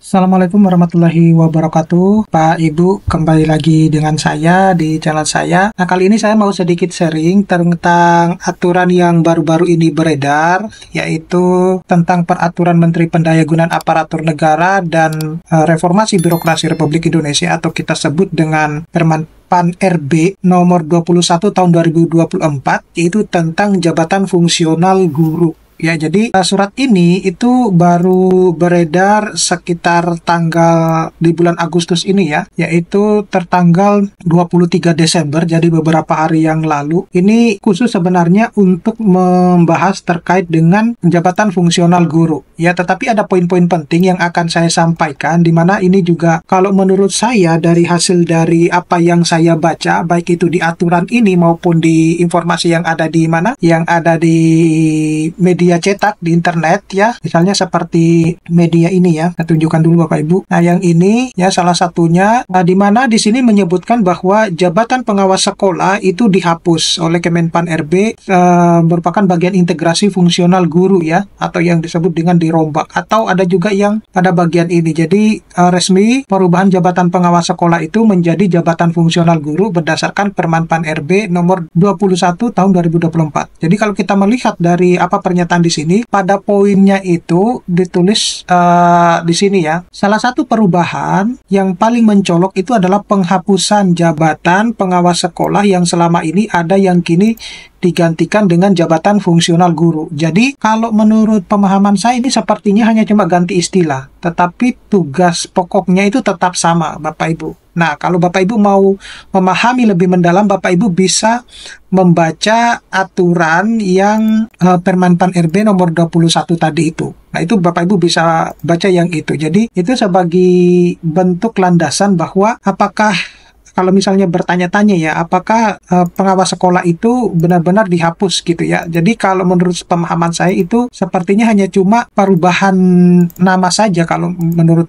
Assalamualaikum warahmatullahi wabarakatuh. Pak Ibu, kembali lagi dengan saya di channel saya. Nah, kali ini saya mau sedikit sharing tentang aturan yang baru-baru ini beredar, yaitu tentang Peraturan Menteri Pendayagunaan Aparatur Negara dan Reformasi Birokrasi Republik Indonesia, atau kita sebut dengan Permen PAN RB nomor 21 tahun 2024, yaitu tentang jabatan fungsional guru. Ya, jadi surat ini itu baru beredar sekitar tanggal di bulan Agustus ini ya, yaitu tertanggal 23 Desember, jadi beberapa hari yang lalu. Ini khusus sebenarnya untuk membahas terkait dengan jabatan fungsional guru. Ya, tetapi ada poin-poin penting yang akan saya sampaikan, di mana ini juga kalau menurut saya dari hasil dari apa yang saya baca, baik itu di aturan ini maupun di informasi yang ada di mana, yang ada di media cetak di internet ya, misalnya seperti media ini ya, saya tunjukkan dulu Bapak Ibu. Nah, yang ini ya salah satunya, di mana di sini menyebutkan bahwa jabatan pengawas sekolah itu dihapus oleh Kemenpan RB, merupakan bagian integrasi fungsional guru ya, atau yang disebut dengan dirombak, atau ada juga yang pada bagian ini. Jadi resmi perubahan jabatan pengawas sekolah itu menjadi jabatan fungsional guru berdasarkan Permen-Pan RB nomor 21 tahun 2024. Jadi kalau kita melihat dari apa pernyataan di sini, pada poinnya itu ditulis di sini ya, salah satu perubahan yang paling mencolok itu adalah penghapusan jabatan pengawas sekolah yang selama ini ada, yang kini digantikan dengan jabatan fungsional guru. Jadi kalau menurut pemahaman saya ini sepertinya hanya cuma ganti istilah, tetapi tugas pokoknya itu tetap sama Bapak Ibu. Nah, kalau Bapak Ibu mau memahami lebih mendalam, Bapak Ibu bisa membaca aturan yang Permen-Pan RB nomor 21 tadi itu. Nah, itu Bapak Ibu bisa baca yang itu. Jadi, itu sebagai bentuk landasan bahwa apakah, kalau misalnya bertanya-tanya ya, apakah pengawas sekolah itu benar-benar dihapus gitu ya. Jadi kalau menurut pemahaman saya itu sepertinya hanya cuma perubahan nama saja kalau menurut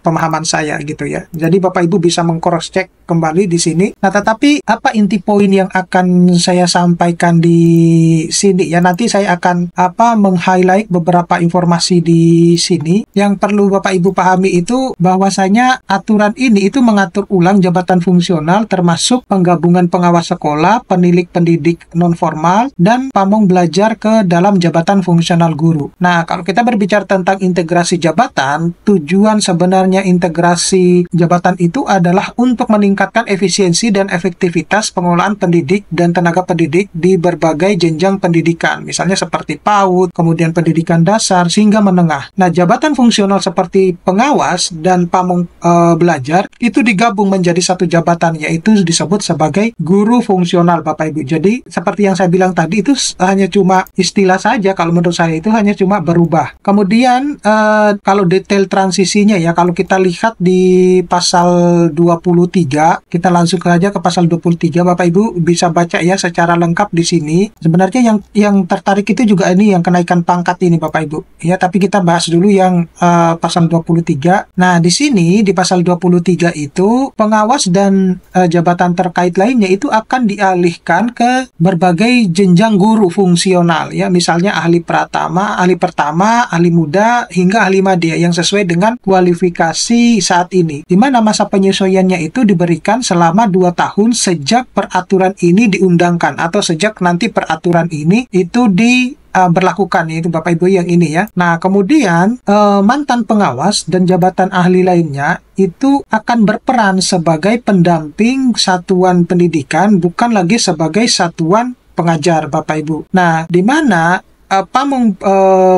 pemahaman saya gitu ya. Jadi Bapak Ibu bisa meng-cross check kembali di sini. Nah, tetapi apa inti poin yang akan saya sampaikan di sini ya, nanti saya akan meng-highlight beberapa informasi di sini. Yang perlu Bapak Ibu pahami itu bahwasanya aturan ini itu mengatur ulang jabatan fungsional, termasuk penggabungan pengawas sekolah, penilik pendidik non-formal, dan pamong belajar ke dalam jabatan fungsional guru. Nah, kalau kita berbicara tentang integrasi jabatan, tujuan sebenarnya integrasi jabatan itu adalah untuk meningkatkan efisiensi dan efektivitas pengelolaan pendidik dan tenaga pendidik di berbagai jenjang pendidikan, misalnya seperti PAUD, kemudian pendidikan dasar, hingga menengah. Nah, jabatan fungsional seperti pengawas dan pamong belajar itu digabung menjadi satu jabatan, yaitu disebut sebagai guru fungsional Bapak Ibu. Jadi seperti yang saya bilang tadi, itu hanya cuma istilah saja, kalau menurut saya itu hanya cuma berubah. Kemudian kalau detail transisinya ya, kalau kita lihat di pasal 23, kita langsung aja ke pasal 23, Bapak Ibu bisa baca ya secara lengkap di sini. Sebenarnya yang tertarik itu juga ini yang kenaikan pangkat ini Bapak Ibu. Ya, tapi kita bahas dulu yang pasal 23. Nah, di sini di pasal 23 itu pengawas dan jabatan terkait lainnya itu akan dialihkan ke berbagai jenjang guru fungsional ya, misalnya ahli pertama, ahli muda, hingga ahli madya yang sesuai dengan kualifikasi saat ini, di mana masa penyesuaiannya itu diberikan selama 2 tahun sejak peraturan ini diundangkan, atau sejak nanti peraturan ini itu berlakukan, yaitu Bapak Ibu yang ini ya. Nah, kemudian mantan pengawas dan jabatan ahli lainnya itu akan berperan sebagai pendamping satuan pendidikan, bukan lagi sebagai satuan pengajar Bapak Ibu. Nah, di mana pamong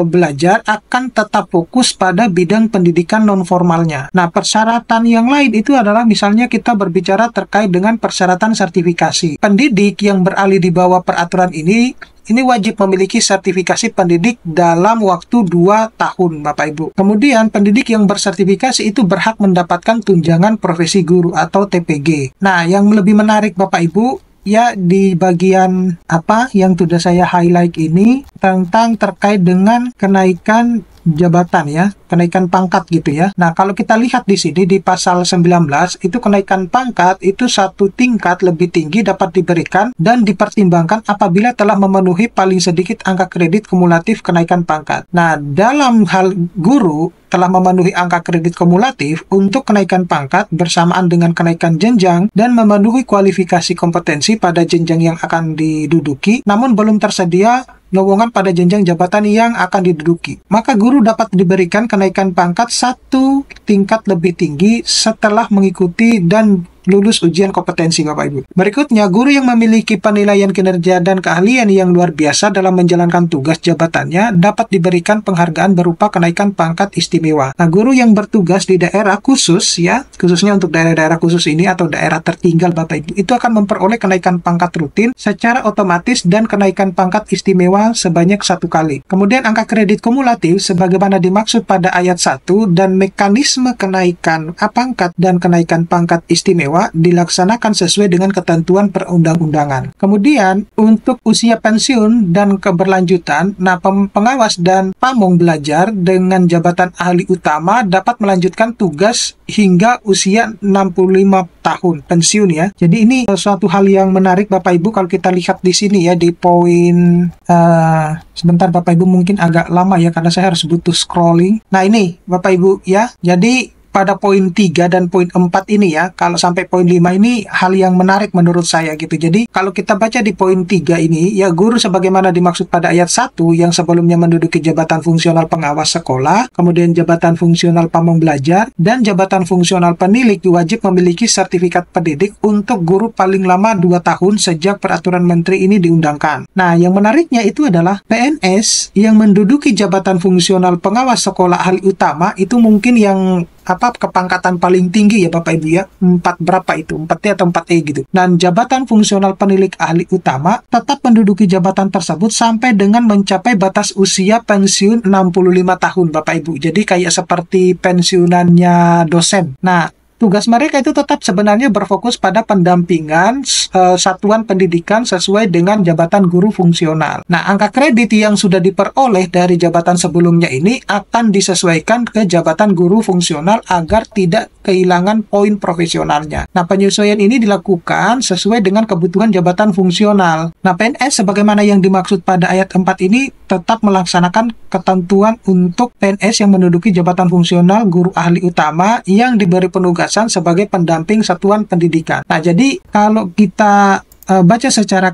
belajar akan tetap fokus pada bidang pendidikan non-formalnya. Nah, persyaratan yang lain itu adalah misalnya kita berbicara terkait dengan persyaratan sertifikasi. Pendidik yang beralih di bawah peraturan ini wajib memiliki sertifikasi pendidik dalam waktu 2 tahun Bapak Ibu. Kemudian pendidik yang bersertifikasi itu berhak mendapatkan tunjangan profesi guru atau TPG. Nah, yang lebih menarik Bapak Ibu ya, di bagian apa yang sudah saya highlight ini tentang terkait dengan kenaikan jabatan ya, kenaikan pangkat gitu ya. Nah, kalau kita lihat di sini di pasal 19 itu kenaikan pangkat itu satu tingkat lebih tinggi dapat diberikan dan dipertimbangkan apabila telah memenuhi paling sedikit angka kredit kumulatif kenaikan pangkat. Nah, dalam hal guru telah memenuhi angka kredit kumulatif untuk kenaikan pangkat bersamaan dengan kenaikan jenjang dan memenuhi kualifikasi kompetensi pada jenjang yang akan diduduki, namun belum tersedia lowongan pada jenjang jabatan yang akan diduduki. Maka guru dapat diberikan kenaikan pangkat satu tingkat lebih tinggi setelah mengikuti dan lulus ujian kompetensi Bapak Ibu. Berikutnya, guru yang memiliki penilaian kinerja dan keahlian yang luar biasa dalam menjalankan tugas jabatannya dapat diberikan penghargaan berupa kenaikan pangkat istimewa. Nah, guru yang bertugas di daerah khusus ya, khususnya untuk daerah-daerah khusus ini atau daerah tertinggal Bapak Ibu, itu akan memperoleh kenaikan pangkat rutin secara otomatis dan kenaikan pangkat istimewa sebanyak 1 kali. Kemudian angka kredit kumulatif sebagaimana dimaksud pada ayat 1 dan mekanisme kenaikan pangkat dan kenaikan pangkat istimewa dilaksanakan sesuai dengan ketentuan perundang-undangan. Kemudian untuk usia pensiun dan keberlanjutan, nah pengawas dan pamong belajar dengan jabatan ahli utama dapat melanjutkan tugas hingga usia 65 tahun pensiun ya. Jadi ini suatu hal yang menarik Bapak Ibu kalau kita lihat di sini ya di poin sebentar Bapak Ibu, mungkin agak lama ya karena saya harus butuh scrolling. Nah ini Bapak Ibu ya. Jadi pada poin 3 dan poin 4 ini ya, kalau sampai poin 5 ini hal yang menarik menurut saya gitu. Jadi kalau kita baca di poin 3 ini, ya guru sebagaimana dimaksud pada ayat 1 yang sebelumnya menduduki jabatan fungsional pengawas sekolah, kemudian jabatan fungsional pamong belajar, dan jabatan fungsional penilik wajib memiliki sertifikat pendidik untuk guru paling lama 2 tahun sejak peraturan menteri ini diundangkan. Nah, yang menariknya itu adalah PNS yang menduduki jabatan fungsional pengawas sekolah ahli utama itu mungkin yang kepangkatan paling tinggi ya Bapak Ibu ya, 4 berapa itu, 4T atau 4E gitu. Dan jabatan fungsional penilik ahli utama tetap menduduki jabatan tersebut sampai dengan mencapai batas usia pensiun 65 tahun Bapak Ibu. Jadi kayak seperti pensiunannya dosen. Nah, tugas mereka itu tetap sebenarnya berfokus pada pendampingan satuan pendidikan sesuai dengan jabatan guru fungsional. Nah, angka kredit yang sudah diperoleh dari jabatan sebelumnya ini akan disesuaikan ke jabatan guru fungsional agar tidak kehilangan poin profesionalnya. Nah, penyesuaian ini dilakukan sesuai dengan kebutuhan jabatan fungsional. Nah, PNS sebagaimana yang dimaksud pada ayat 4 ini tetap melaksanakan ketentuan untuk PNS yang menduduki jabatan fungsional guru ahli utama yang diberi penugasan sebagai pendamping satuan pendidikan. Nah, jadi kalau kita baca secara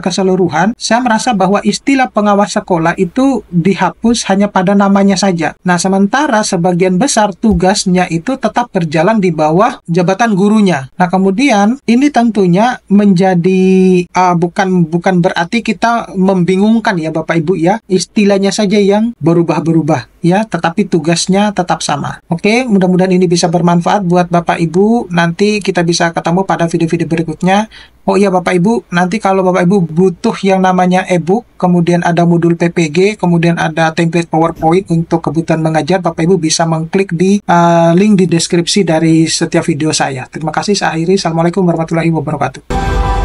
keseluruhan, saya merasa bahwa istilah pengawas sekolah itu dihapus hanya pada namanya saja. Nah, sementara sebagian besar tugasnya itu tetap berjalan di bawah jabatan gurunya. Nah, kemudian ini tentunya menjadi bukan berarti kita membingungkan ya Bapak Ibu ya. Istilahnya saja yang berubah-berubah ya, tetapi tugasnya tetap sama. Oke, mudah-mudahan ini bisa bermanfaat buat Bapak Ibu. Nanti kita bisa ketemu pada video-video berikutnya. Oh iya Bapak Ibu, nanti kalau Bapak Ibu butuh yang namanya e-book, kemudian ada modul PPG, kemudian ada template PowerPoint untuk kebutuhan mengajar, Bapak Ibu bisa mengklik di link di deskripsi dari setiap video saya. Terima kasih, saya akhiri. Assalamualaikum warahmatullahi wabarakatuh.